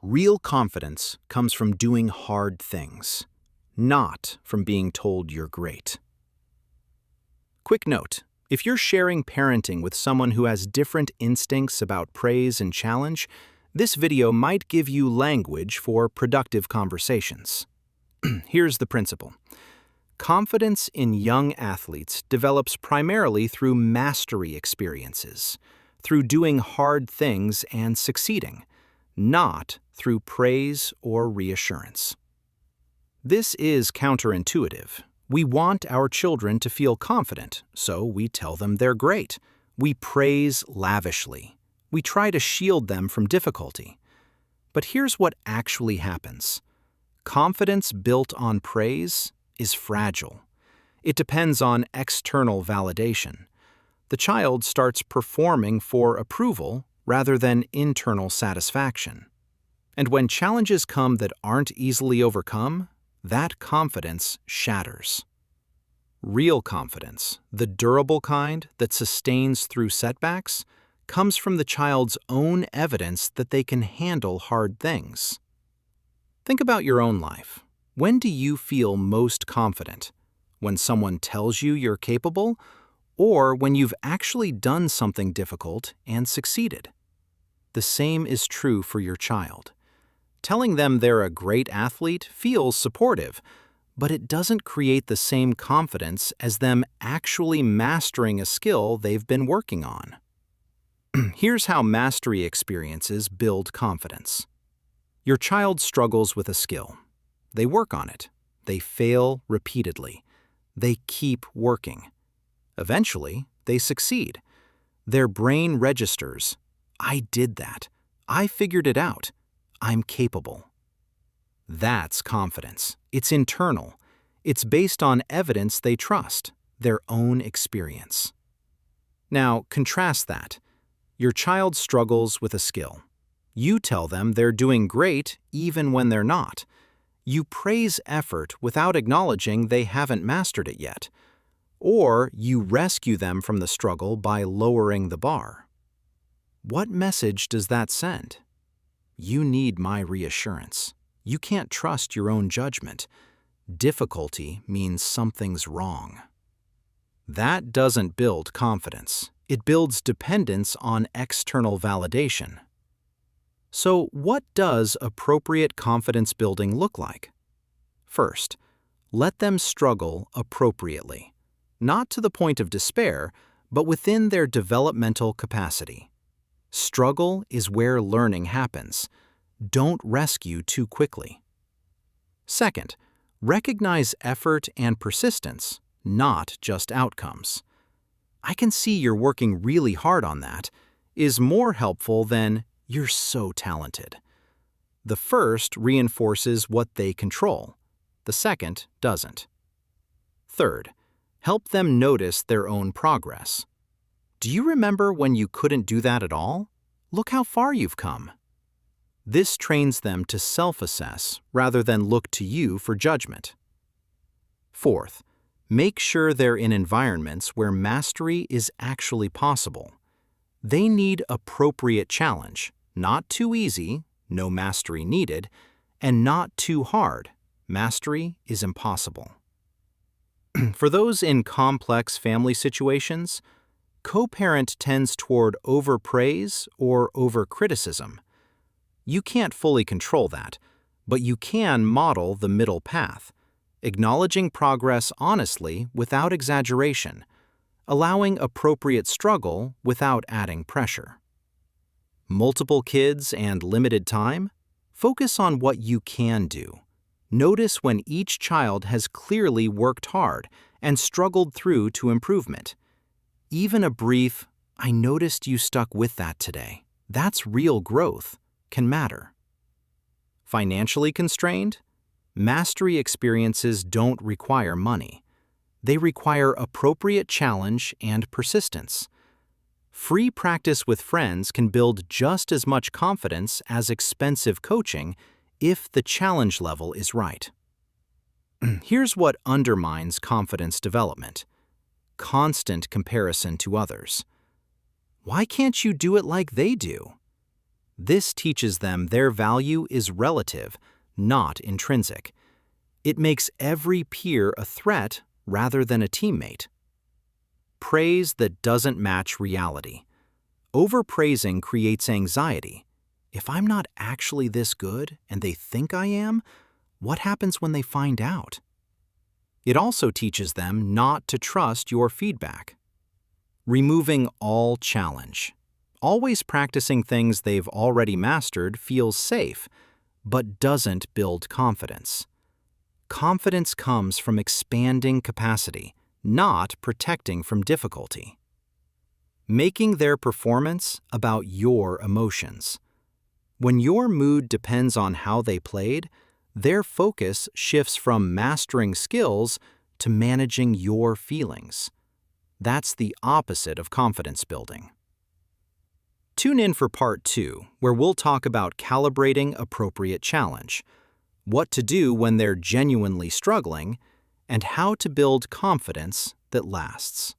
Real confidence comes from doing hard things, not from being told you're great. Quick note, if you're sharing parenting with someone who has different instincts about praise and challenge, this video might give you language for productive conversations. Here's the principle. Confidence in young athletes develops primarily through mastery experiences, through doing hard things and succeeding, not through praise or reassurance. This is counterintuitive. We want our children to feel confident, so we tell them they're great. We praise lavishly. We try to shield them from difficulty. But here's what actually happens. Confidence built on praise is fragile. It depends on external validation. The child starts performing for approval rather than internal satisfaction. And when challenges come that aren't easily overcome, that confidence shatters. Real confidence, the durable kind that sustains through setbacks, comes from the child's own evidence that they can handle hard things. Think about your own life. When do you feel most confident? When someone tells you you're capable, or when you've actually done something difficult and succeeded? The same is true for your child. Telling them they're a great athlete feels supportive, but it doesn't create the same confidence as them actually mastering a skill they've been working on. Here's how mastery experiences build confidence. Your child struggles with a skill. They work on it. They fail repeatedly. They keep working. Eventually, they succeed. Their brain registers, I did that. I figured it out. I'm capable. That's confidence. It's internal. It's based on evidence they trust, their own experience. Now, contrast that. Your child struggles with a skill. You tell them they're doing great even when they're not. You praise effort without acknowledging they haven't mastered it yet. Or you rescue them from the struggle by lowering the bar. What message does that send? You need my reassurance. You can't trust your own judgment. Difficulty means something's wrong. That doesn't build confidence. It builds dependence on external validation. So, what does appropriate confidence building look like? First, let them struggle appropriately. Not to the point of despair, but within their developmental capacity. Struggle is where learning happens. Don't rescue too quickly. Second, recognize effort and persistence, not just outcomes. I can see you're working really hard on that is more helpful than you're so talented. The first reinforces what they control. The second doesn't. Third, help them notice their own progress. Do you remember when you couldn't do that at all? Look how far you've come. This trains them to self-assess rather than look to you for judgment. Fourth, make sure they're in environments where mastery is actually possible. They need appropriate challenge, not too easy, no mastery needed, and not too hard, mastery is impossible. For those in complex family situations, co-parent tends toward overpraise or overcriticism. You can't fully control that, but you can model the middle path, acknowledging progress honestly without exaggeration, allowing appropriate struggle without adding pressure. Multiple kids and limited time? Focus on what you can do. Notice when each child has clearly worked hard and struggled through to improvement. Even a brief, I noticed you stuck with that today. That's real growth, can matter. Financially constrained? Mastery experiences don't require money. They require appropriate challenge and persistence. Free practice with friends can build just as much confidence as expensive coaching if the challenge level is right. Here's what undermines confidence development. Constant comparison to others. Why can't you do it like they do? This teaches them their value is relative, not intrinsic. It makes every peer a threat rather than a teammate. Praise that doesn't match reality. Overpraising creates anxiety. If I'm not actually this good and they think I am, what happens when they find out? It also teaches them not to trust your feedback. Removing all challenge. Always practicing things they've already mastered feels safe, but doesn't build confidence. Confidence comes from expanding capacity, not protecting from difficulty. Making their performance about your emotions. When your mood depends on how they played, their focus shifts from mastering skills to managing your feelings. That's the opposite of confidence building. Tune in for part 2, where we'll talk about calibrating appropriate challenge, what to do when they're genuinely struggling, and how to build confidence that lasts.